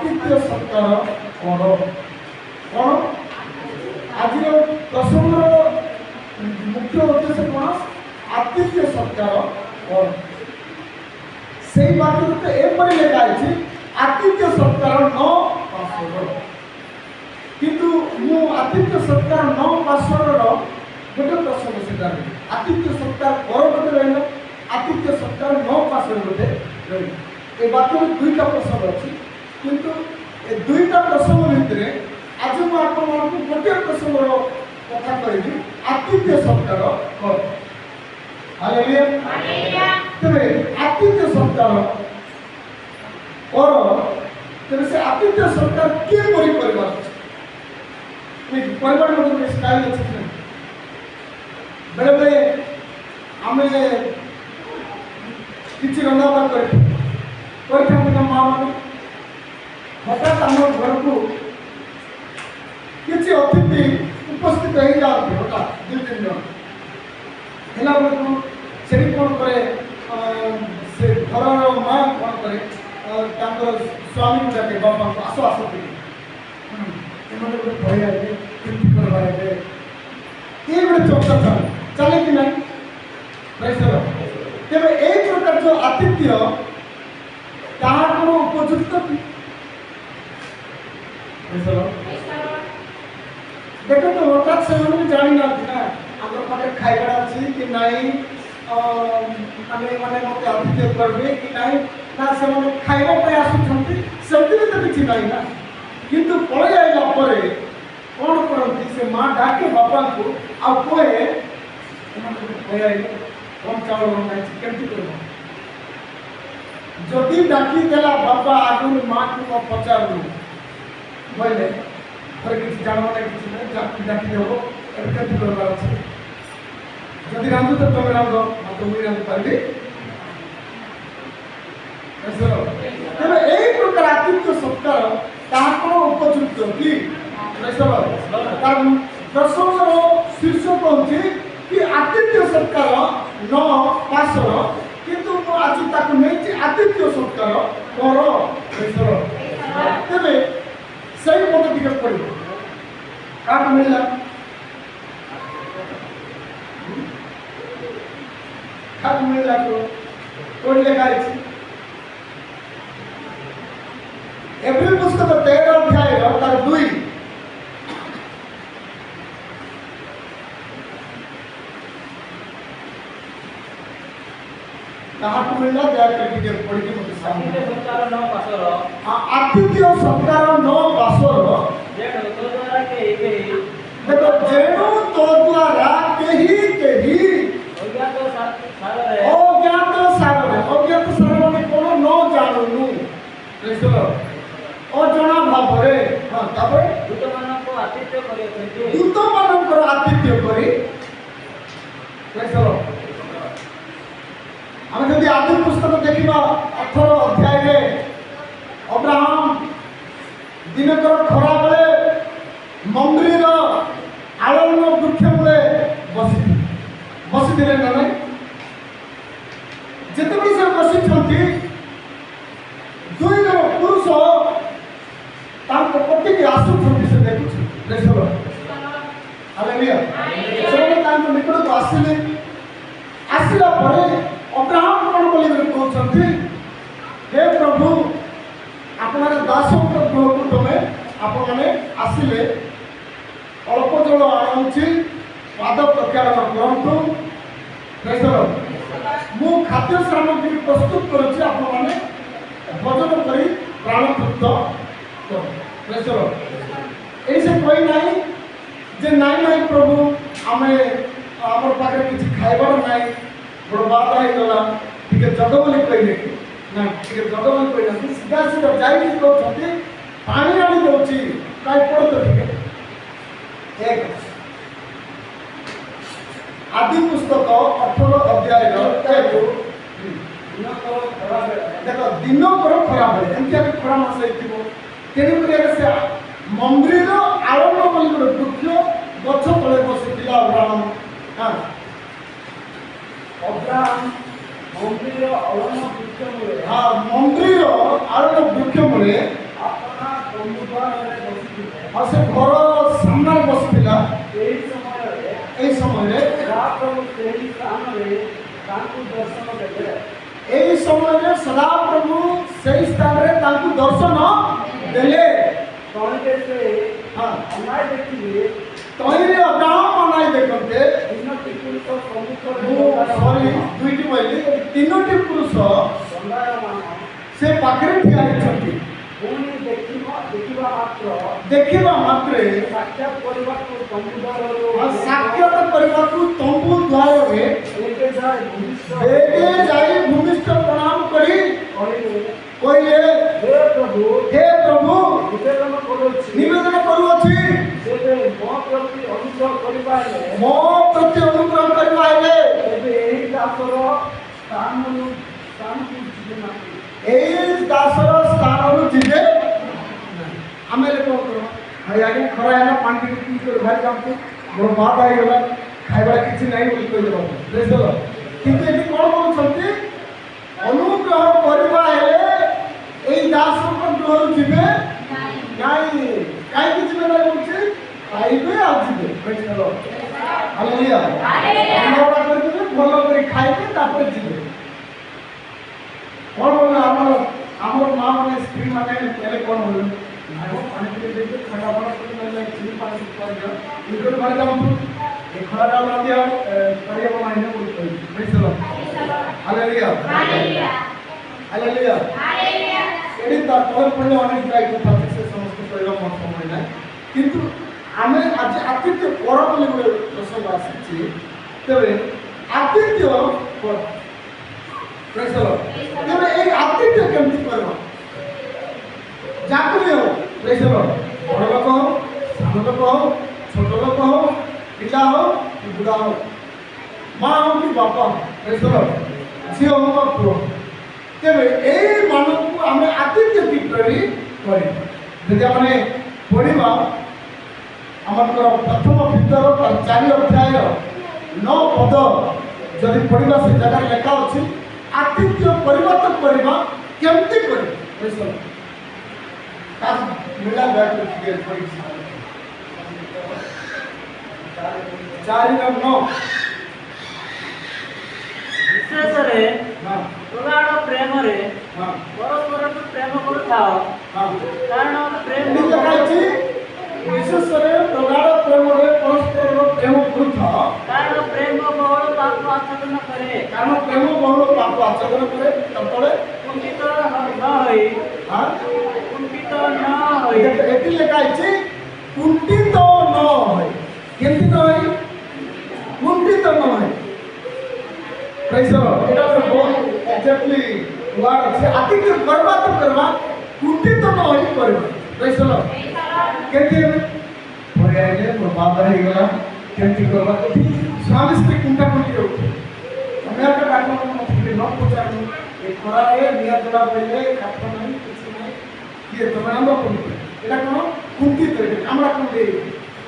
आतिथ्य सत्कार कर कौन आज प्रसंग मुख्य उद्देश्य कौन आतिथ्य सत्कार कर से बात तो एपरी लेखा है आतिथ्य सत्कार न पासवर्ड किंतु मु आतिथ्य सत्कार न पासवर्ड गोटे प्रसंग सीधा आतिथ्य सत्कार कर गोटे रहा आतिथ्य सत्कार न पासवर्ड गोटे रही ए बात में दुईटा प्रसंग अच्छी किंतु ए दुईटा प्रसंग भितर आज मुझे आपको गोटे प्रसंग कथा कहि आतिथ्य सत्कार कर हालेलुया तेरे आतिथ्य सत्कार कर तेरे से आतिथ्य सत्कार के परि परिवार में स्टाइल अच्छे बेले बेले आम किसी रंधाबढ़ा कर माँ मैंने हठात आम घर को किसी अतिथि उपस्थित हो जाते हठात 2-3 जन है बेलू से कौन कै से घर माँ कौन कै स्वामी को डाके बापा को आस आस ये गोटे चर्चा चले कि नहीं तेरे एक प्रकार जो आतिथ्य तार कौन उपयुक्त देखो तो हठात से जानी ना आम पाखे खाइबा अच्छी कि नहीं मैंने मत आतिथ्य करेंगे कि नहीं ना से खाइबा आसुँच सेमती तो किसी नहीं ना किंतु पलि आइला कौन करती से माँ डाके बापा को आ कहे कौन चावल बनाई केमती कर जदि डाकी देला बापा आगे माँ को पचार बोले फिर किसी जानवा ना किसी नहीं डाकी देव केमती करवार अच्छे जदि रांधु तो तुम रांध तो मुझे रांधि पारि तेरे एक प्रकार आतिथ्य सत्कार कौन उपयुक्त कि प्रसंग शीर्षक हूँ कि आतिथ्य सत्कार न पासर किंतु आज नहीं आतिथ्य सत्कार कर तेरे सही मत टिके पड़ क्या मिलला क्या मिलला कौन लेखा है एप्रिल पुस्तक 13 अध्याय तार 2 कहाँ को मिलना दया करके पढ़ के मुझे सामने आतिथ्य सत्कार न पासर देखो जेणु तो द्वारा कही अज्ञात सार में कौन न जानू अजना भाव दूत मान आतिथ्य करी आम जब आदि पुस्तक देखा 18 अध्याय अब्राहम दिनकर खरा बेले मंदिर आलन्न वृक्ष मूले बसी ना नहीं जिते से बसी 2 जन पुरुष पति की आसुच्च से देखुए निकट को आसिले आसला अब्राहम कौन बोली कहते हे प्रभु आपना दास गृह को तुम्हें आपने आसिले अल्प जल आणुची पाद प्रक्षालन करूँ मु खाद्य सामग्री प्रस्तुत करुच्ची आपने भोजन कर प्राण तृप्त ऐसे कोई नहीं जे नाई प्रभु आम आम पाखे किसी खाइबार ना बर्बाद होगा टे जग बोली कहले ना टे जग बोली कहना सीधा सीधा जाइए कहते पानी आनी दूसरी कहीं पढ़ तो ठीक एक आदि पुस्तक 18 अध्याय देख दिनकर खराब है एमती खरा मास तेणुक से मंदिर आरंभ कर गोटे वृक्ष गछ तले बसी अब्राहम मंदिर आलन्न वृक्ष मूले मंदिर आलन्न वृक्ष मूले ଆଉ ସେ ଘର ସାମ୍ନାରେ ବସିଥିଲା। ଏହି ସମୟରେ ଏଇ ସମୟରେ ସଦାପ୍ରଭୁ ସେହି ସ୍ଥାନରେ ତାଙ୍କୁ ଦର୍ଶନ ଦେଲେ। এই সময়ে সদাপ্রভু সেই স্থানে তাଙ୍କୁ দর্শନ দেলে। ତହିଁରେ ସେ ହଁ ଅନାଇ ଦେଖିଲେ ତହିଁରେ ଅଗାଁ ଅନାଇ ଦେଖନ୍ତେ ତିନୋଟି ପୁରୁଷ ସମ୍ମୁଖରେ ମୁଁ ସରି ଦୁଇଟି କହିଲି ତିନୋଟି ପୁରୁଷ ଦଣ୍ଡାୟମାନ। ସେ ପାଖରେ ଠିଆ ହେଇଛନ୍ତି। ପୁଣି ଦେଖିବା ମାତ୍ର ଦେଖିବା ମାତ୍ରେ ସାକ୍ଷାତ କରିବାକୁ ସମୁଦ୍ରରୁ ସାକ୍ଷାତ କରିବାକୁ ତମ୍ବୁ ଦ୍ୱାରରେ ବେଗେ ଯାଇ ଭୂମିଷ୍ଠ ବେଗେ ଯାଇ ଭୂମିଷ୍ଠ ପ୍ରଣାମ କରି କହିଲେ, କହିଲେ ହେ ପ୍ରଭୁ ହେ ପ୍ରଭୁ ନିବେଦନ କରୁଅଛି, ନିବେଦନ କରୁଅଛି ତେବେ ମୋ ପ୍ରତି ଅନୁଗ୍ରହ କରିବା ହେଲେ ମୋ ପ୍ରତି ଅନୁଗ୍ରହ କରିବା ହେଲେ ତେବେ ଏହି ଦାସର ସ୍ଥାନକୁ ଯିବେ ନାହିଁ। ଏଇ ଦାସର ସ୍ଥାନରୁ ଯିବେ ଆମେ କ'ଣ କର ଭାଇ ଆଜ୍ଞା ଖରା ହେଲା ପାଣି ଟିକେ ପିଇ କରି ଭାଇ ଯାଆନ୍ତୁ ମୋର ବାଦ ହେଇଗଲା ଖାଇବା କିଛି ନାହିଁ ବୋଲି କହିଦେବ ବୁଝିଲ। କିନ୍ତୁ ଏଠି କ'ଣ କହୁଛନ୍ତି ଅନୁଗ୍ରହ କରିବା ହେଲେ ଏଇ ଦାସଙ୍କ ଗୃହରୁ ଯିବେ ନାଇଁ। କାହିଁକି ଯିବେ ନାହିଁ କହୁଛି ଖାଇବେ ଆଉ ଯିବେ ବୁଝିଲ। ହାଲେଲୁୟା କରିଦେବେ ଭଲ କରି ଖାଇବେ ତାପରେ ଯିବେ। କ'ଣ ବୋଲେ ଆମର ମା ମାନେ ସ୍ତ୍ରୀ ମାନେ ହେଲେ କ'ଣ ବୋଲେ ପାଣି ଟିକେ ଦେଇକି ଥଣ୍ଡା ପାଣି ଚିନି ପାଣି କରିଦିଅ ନିଜର ଘରେ ଯାଆନ୍ତୁ ଏ ଖରା ଡାଲ ଦିଅ କରିବାକୁ ନାହିଁ ବୋଲି କହିବି ବୁଝିଲ। Hallelujah hallelujah. ଏଠି ତଳେ ପଡ଼ିଲେ ଅନେକ ଗାଈ କଥା ଅଛି ସେ ସମସ୍ତେ କହିବା ମୋର ସମୟ ନାହିଁ। କିନ୍ତୁ ଆମେ ଆଜି ଆତିଥ୍ୟ କର ବୋଲି ଗୋଟେ ପ୍ରସଙ୍ଗ ଆସିଛି। ତେବେ ଆତିଥ୍ୟ କର ତେବେ ଏଇ ଆତିଥ୍ୟ କେମିତି କରିବ ଯାକୁ ବି ହଉ ବଡ଼ ଲୋକ ହଉ ସାନ ଲୋକ ହଉ ଛୋଟ ଲୋକ ହଉ ପିଲା ହଉ କି ବୁଢ଼ା ହଉ ମା ହଉ କି ବାପା ଝିଅ ହଉ ବା ପୁଅ। ତେବେ ଏଇମାନଙ୍କୁ ଆମେ ଆତିଥ୍ୟ କିପରି କରିବା ଯଦି ଆମେ ପଢ଼ିବା ଆମର ପ୍ରଥମ ଭିତର 4 ଅଧ୍ୟାୟର 9 ପଦ ଯଦି ପଢ଼ିବା ସେ ଜାଗାରେ ଲେଖା ଅଛି ଆତିଥ୍ୟ ପରିବର୍ତ୍ତନ କରିବା କେମିତି କରିବ ମିଳା ବ୍ୟାଗ 4:9 ବିଶେଷରେ ପ୍ରଗାଢ଼ ପ୍ରେମରେ ପରସ୍ପରକୁ ପ୍ରେମ କରୁଥାଅ, କାରଣ ପ୍ରେମ ଲେଖାଇଛି ବିଶେଷରେ ପ୍ରଗାଢ଼ ପ୍ରେମରେ ପରସ୍ପରର ପ୍ରେମ କରୁଥାଅ, କାରଣ ପ୍ରେମ ବହୁଳ ପାପ ଆଚ୍ଛାଦନ କରେ। କାରଣ ପ୍ରେମ ବହୁଳ ପାପ ଆଚ୍ଛାଦନ କରେ। ତଳେ କୁଣ୍ଠିତ ନ ହୋଇ ଏଠି ଲେଖା ହେଇଛି କୁଣ୍ଠିତ ନ ହୋଇ। କେମିତି ନ ହୋଇ କୁଣ୍ଠିତ ନ ହୋଇ ଏଇଟା ଗୋଟେ ବହୁତ ଏକ୍ଜାକ୍ଟଲି ୱାର୍ଡ ଅଛି। ଆତିଥ୍ୟ କରିବା ତ କରିବା କୁଣ୍ଠିତ ନ ହୋଇ କରିବା। କେମିତି ହେବେ ପରେ ଆଇଲେ ମୋ ବାଦ ହେଇଗଲା କେମିତି କରିବା ସ୍ୱାମୀ ସ୍ତ୍ରୀ କୁଣ୍ଠା କୁଣ୍ଠି ରହୁଛି। ଆମେ একটা ডাক্তার নথিলে ন পচারু এই খরারে নিয়া জোড়া বইলে কাঠ নাই কিছু নাই কি তোমরা আমরা কোন এটা কোন কুণ্ঠিত এটা আমরা কোন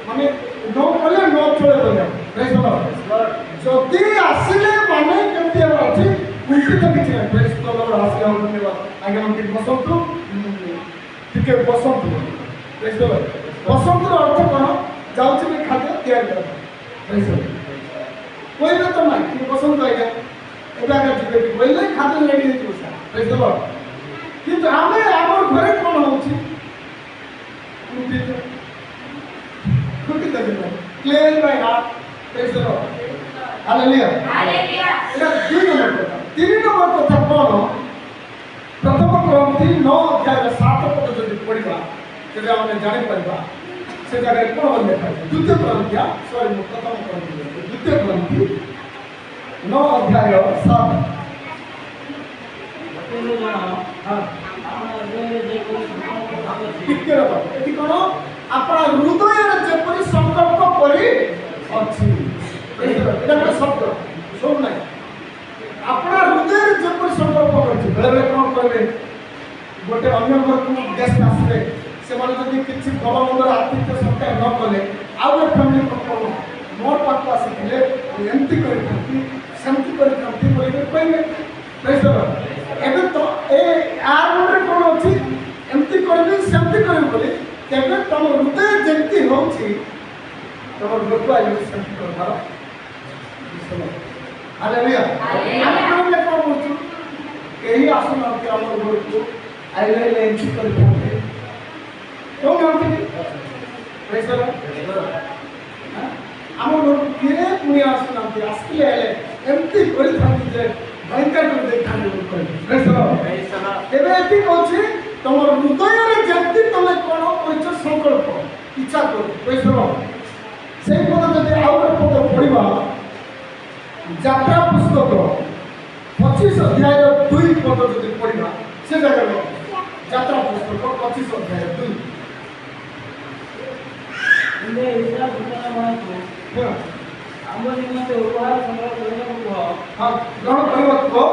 মানে ন বলে ন চলে বলে প্রেজ দ লর্ড যদি আসলে মানে কেমতি আছে কুণ্ঠিত কিছু নাই। প্রেজ দ লর্ড আসলে ধন্যবাদ আগে আমি বসন্ত ଟିକେ ବସନ୍ତୁ ପ୍ରେଜ ଦ ଲର୍ଡ। ବସନ୍ତର ଅର୍ଥ କ'ଣ ଯାଉଛି ବି ଖାଦ୍ୟ ତିଆରି କରିବା ପ୍ରେଜ ଦ ଲର୍ଡ। କହିଲେ ତ ନାହିଁ କି ବସନ୍ତ ଆଜ୍ଞା ଏବେ ଆଜ୍ଞା ଯିବେ କି କହିଲେ ଖାଦ୍ୟ ରେଡ଼ି ହେଇଯିବ ସାର୍ ପ୍ରେଜ ଦ ଲର୍ଡ। କିନ୍ତୁ ଆମେ ଆମର ଘରେ କ'ଣ ହେଉଛି କୁଣ୍ଠିତ କ୍ଲିୟର ବାଇ ହାର୍ଟ ପ୍ରେଜ ଦ ଲର୍ଡ। ହାଲେଲୁୟା। ଏଇଟା 2 ନମ୍ବର କଥା। 3 ନମ୍ବର କଥା କ'ଣ ପ୍ରଥମ କ୍ରମଟି 9 ଅଧ୍ୟାୟର 7 ପଦ ଯଦି ପଢ଼ିବା ତେବେ ଆମେ ଜାଣିପାରିବା ସେ ଜାଗାରେ କ'ଣ ଲେଖାଯାଇଛି। ଦ୍ୱିତୀୟ କ୍ରମିକା ସରି ମୁଁ ପ୍ରଥମ କ୍ରମିକ ଦ୍ୱିତୀୟ କ୍ରମିକି 9 ଅଧ୍ୟାୟ 7 ଟିକେ ରହ। ଏଠି କ'ଣ ଆପଣ ହୃଦୟରେ ଯେପରି ସଂକଳ୍ପ କରି ଅଛି ଏଇଟା ଗୋଟେ ଶବ୍ଦ ଶୁଣୁ ନାହିଁ। ଆପଣ ହୃଦୟରେ ଯେପରି ସଂକଳ୍ପ କରିଛି ବେଳେବେଳେ କ'ଣ କରିବେ ଗୋଟେ ଅନ୍ୟ ଘରକୁ ଗେଷ୍ଟ ଆସିଲେ ସେମାନେ ଯଦି କିଛି ଭଲ ମନ୍ଦର ଆତିଥ୍ୟ ସତ୍କାର ନ କଲେ ଆଉ ଗୋଟେ ଫ୍ୟାମିଲି କ'ଣ କରିବ ମୋ ପାଖକୁ ଆସିଥିଲେ ଏମିତି କରିଥାନ୍ତି ସେମିତି କରିଥାନ୍ତି ବୋଲି କହିବେ। ଏବେ ତ ଏ ଆର ମନରେ କ'ଣ ଅଛି ଏମିତି କରିବି ସେମିତି କରିବି ବୋଲି तेरे तुम हृदय जमती होची तुम लोक आयु सेमती करबार हालेलुया हम लोग कौन बोलछु केही आसना के हमर घर को आइले एंट्री कर देते कौन जानते प्रेज द আমার লোক কে পুনি আসুনান্তি আসলে এলে এমতি করে থাকি যে ভয়ঙ্কর করে দেখানো করে এবে এটি কইছে তোমার হৃদয়ের যেমতি তুমি কোন কইছ সংকল্প ইচ্ছা করো কইছো সেই পদ যদি আউর পদ পড়িবা যাত্রা পুস্তক 25 অধ্যায় 2 পদ যদি পড়িবা সে জায়গায় যাত্রা পুস্তক 25 অধ্যায় 2 इंदे इसरा घटना मानतो आम्बो निमंते उपहार संग्रह करने को हां ग्रहण करबो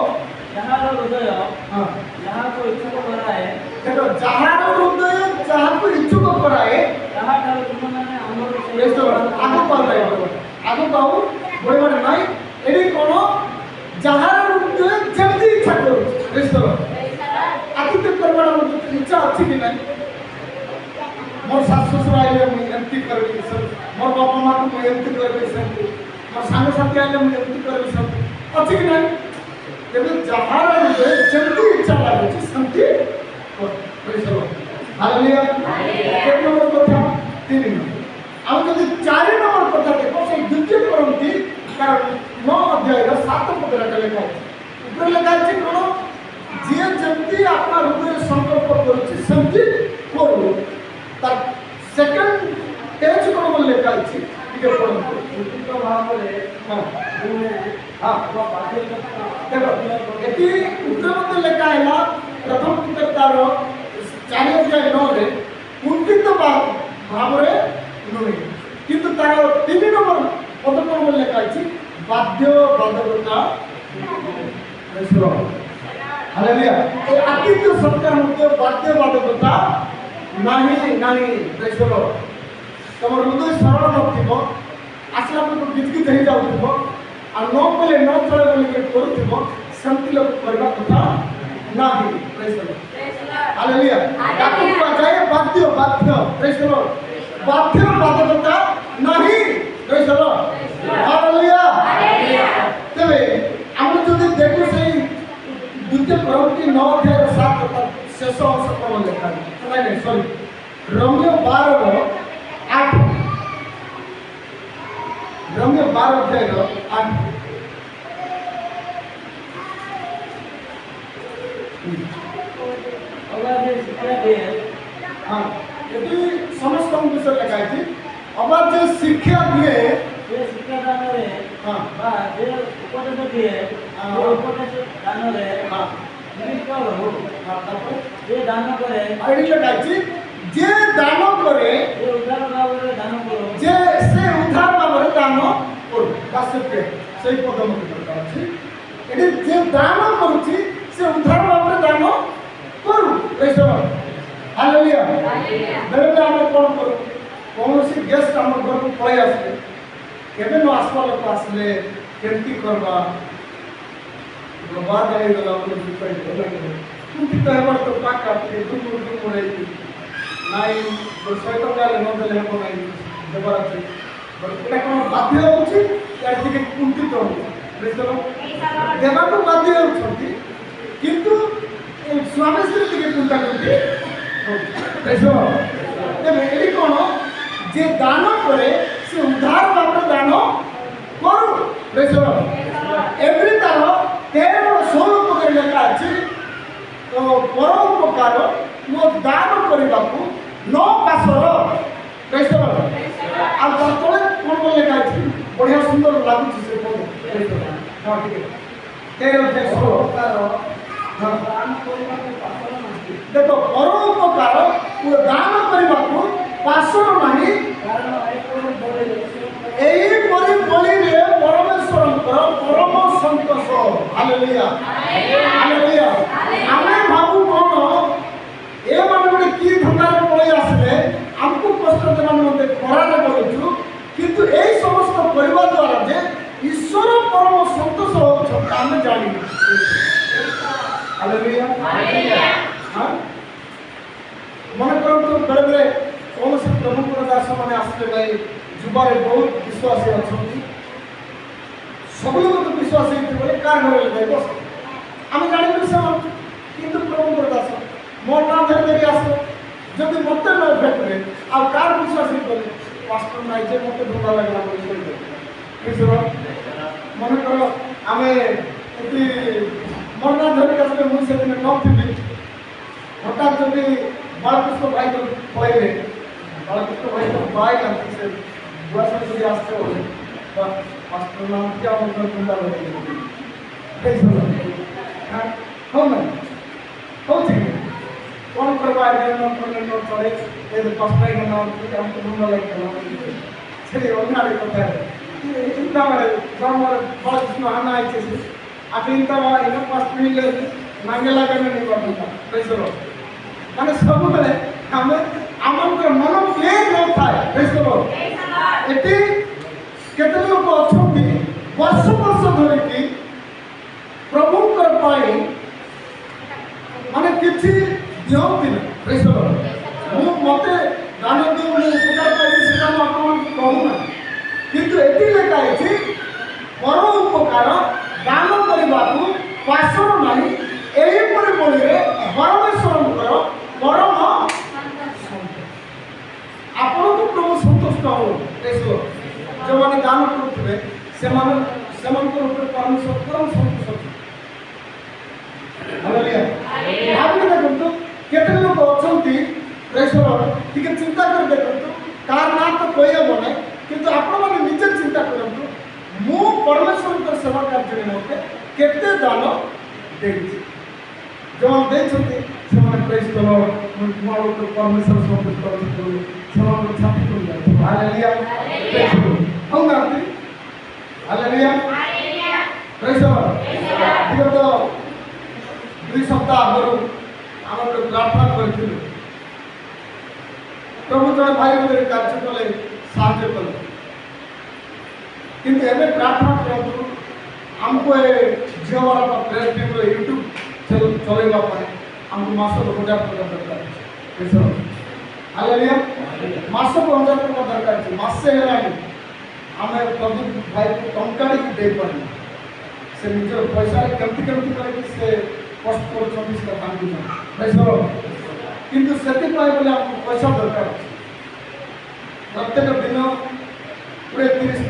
जहार हृदय हां जहां को इच्छुक कराए देखो जहार हृदय जहां को इच्छुक कराए जहां ठार तुमने आम्बो बेस आगो पाल रहे आगो पाऊ बड़े बड़े नहीं एडी कोनो जहार हृदय जल्दी इच्छा करो बेस आति तो करवाना मतलब इच्छा अच्छी कि नहीं मोर सास ससुर आइले मुई एमती करबी सब मोर बापा मां को मुई एमती करबी सब मोर संग साथी आइले मुई एमती करबी सब अछि कि नहीं तेबे जहार रे जल्दी इच्छा लागे छै संति प्रेज हालेलुया एक नंबर कथा 3 हम जदि 4 नंबर कथा देखो से द्वितीय करंती कारण 9 अध्याय रा 7 पद रा लेखा ऊपर लेखा छै कोन जे जल्दी अपना हृदय संकल्प करछि संति करू तार सेकंड पेज को बोल लेखा अछि ठीक है पढ़ो उचित भाव रे हां हां वो बातें देखो एटी उत्तर मत लेखा हैला प्रथम पुस्तकतार 4 अध्याय 9 रे उचित भाव रे नुई किंतु तार 3 नंबर पद को बोल लेखा अछि बाध्य बाधकता रेसरो हालेलुया ए आतिथ्य सत्कार मत बाध्य बाधकता नहीं नहीं प्रेसरो तुम हृदय सरल नथिबो आसला को गिजगिज हो जाउथिबो आ न बोले न चले बोले के करूथिबो शांति लोग करबा कथा नाही प्रेसरो हालेलुया ताकू बजाय बाध्य बाध्य प्रेसरो बाध्य बाध्यता नहीं प्रेसरो हालेलुया तबे हम जदि देखो सही द्वितीय प्रवृत्ति 9 अध्याय 7 कथा शेष अंश को लेखा नहीं सॉरी रम्य 12 रो 8 रम्य 12 अध्याय रो 8 अगर जे शिक्षा दे हां यदि समस्त विषय लेखा है अबार जे शिक्षा दिए जे शिक्षा दान रे हां बा जे उपदेश दिए वो उपदेश दान रे हां निमित्त हो हां तापर जे दान करे आइडी लेखा है जे दान करे जे उद्धार भाव रे दान करो जे से उद्धार भाव दान करू वास्तव सही पद मत दरकार अछि एडी जे दान करूची से उद्धार भाव दान करू ऐसा हालेलुया बेले हम कोन करू कौनसी गेस्ट हम घर को पळै आसले केबे न आसवा लोक आसले केमती करबा बर्बाद हो गला हम डिपेंड होला तू की कहबर तो पाक आपके दुम रे नाई तो सहित गाले न देले हम नाई देबार अछि बट कोन बाध्य होछि या ठीक कुंठित हो बुझलो देबा को बाध्य होछि किंतु स्वामी श्री के कुंठा कुंठी बुझलो तबे एली कोन जे दान करे से उद्धार बाबा दान करू बुझलो एवरी तारो 13 16 पद लेखा अछि तो परोपकार मो दान करबा को नो पासर कैसे आ तोले कोन बोल लेखा अछि बढ़िया सुंदर लागु से पद हां ठीक है 13 16 हां दान करबा को पासर नाही देखो परोपकार वो दान करबा को पासर नाही कारण एई परि बलि रे परमेश्वरंकर परम संतोष हालेलुया हालेलुया आमे भाबु कोन ए माने गोटे की धंदा रे पळै आसले हमको कष्ट देना मते खरारे बोलछु किंतु एई समस्त परिवार द्वारा जे ईश्वर परम संतोष हो आमे जानि हालेलुया हालेलुया हां मन करतो बेले बेले प्रभु दास मैंने आसले भाई जुबारे बहुत विश्वासी अच्छा सब लोग विश्वास बोले कार घर भाई बस आम जानी कि प्रभु दास मो ना धरिक आस जब मत न भेटे आ कार विश्वास कले पास्टर नाई जे मत धोखा लगला मन कर आम मो ना धरिक आसले मुझे दिन नथी हठात जब बालकृष्ण भाई तो कहले बालकृष्ण भाई तो बाई आते से बुआ सब जब आसते बोले पास्टर नाम क्या मतलब चिंता लगे हो ना हो ठीक कौन करवा न चले पास्टर के नाम हमको ढूंढा लगे सही उन्नारे कथा है इंता ग्राम बालकृष्ण आना आइए अट इंता इन पास्टर नांगेला नहीं बनता पैसलो माने सब बेले हमें आमर मन क्लियर न थाए पैसलो एटी केते लोग अछंती वर्ष वर्ष धरिकी प्रभु कर पाई माने किछि दियंती न पैसलो मु मते दान दिउ मु उपकार पाई सेटा म आपन कहू ना किंतु एटी लेखा अछि पर उपकार दान करबाकू पासर नाही एही परि बोलिरे परमेश्वर परम आपको प्रभु संतुष्ट हो देखो जो मैंने दान करुवे से परमेश्वर परम संतुष्ट भाविक देखो केते लोग अच्छी प्रेसर टी चिंता कर देखो कार ना तो कहब ना किंतु आपण मैंने निजे चिंता करूँ मु परमेश्वर सेवा कार्य निमंते केते दान देछि जो देखते प्रेस करो परमेश्वर संतुष्ट करो सब छाती को जाए हालेलुया प्रेस करो हम गाते हालेलुया प्रेस विगत 2 सप्ताह आगु आम प्रार्थना कर प्रभु जन भाई मेरे कार्य कले साहाय्य कले किंतु एवं प्रार्थना करूँ आमको झीवार प्रेस टीम यूट्यूब चलेगा हमको मास 1000 टका दरकार हालेलुया मास 1000 टका दरकार मासे आम प्रभु भाई को टंका दे पारे से निज पैसा केमती केमती करके कष्ट कर किंतु से बोले हमको पैसा दरकार प्रत्येक दिन 20 30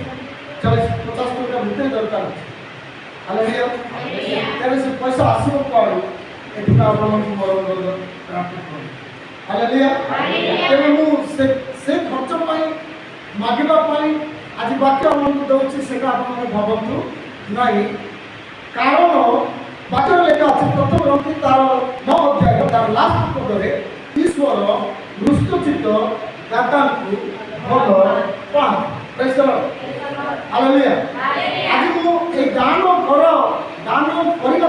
40 50 टका भितर दरकार हालेलुया तेरे से पैसा आसो पाए एठुका आपण मोर प्राप्त कर हालेलुया तेरे मु से खर्च पाई मागिबा पाई आज वाक्य हमको दउछि सेका आपण भाबंतु नाही कारण वाक्य लेखा अछि प्रथम ग्रंथि तार 9 अध्याय तार लास्ट पदरे ईश्वर रुष्टचित्त दातांकु भल पान प्रेज द लॉर्ड हालेलुया आज मु ए दान कर दान करिला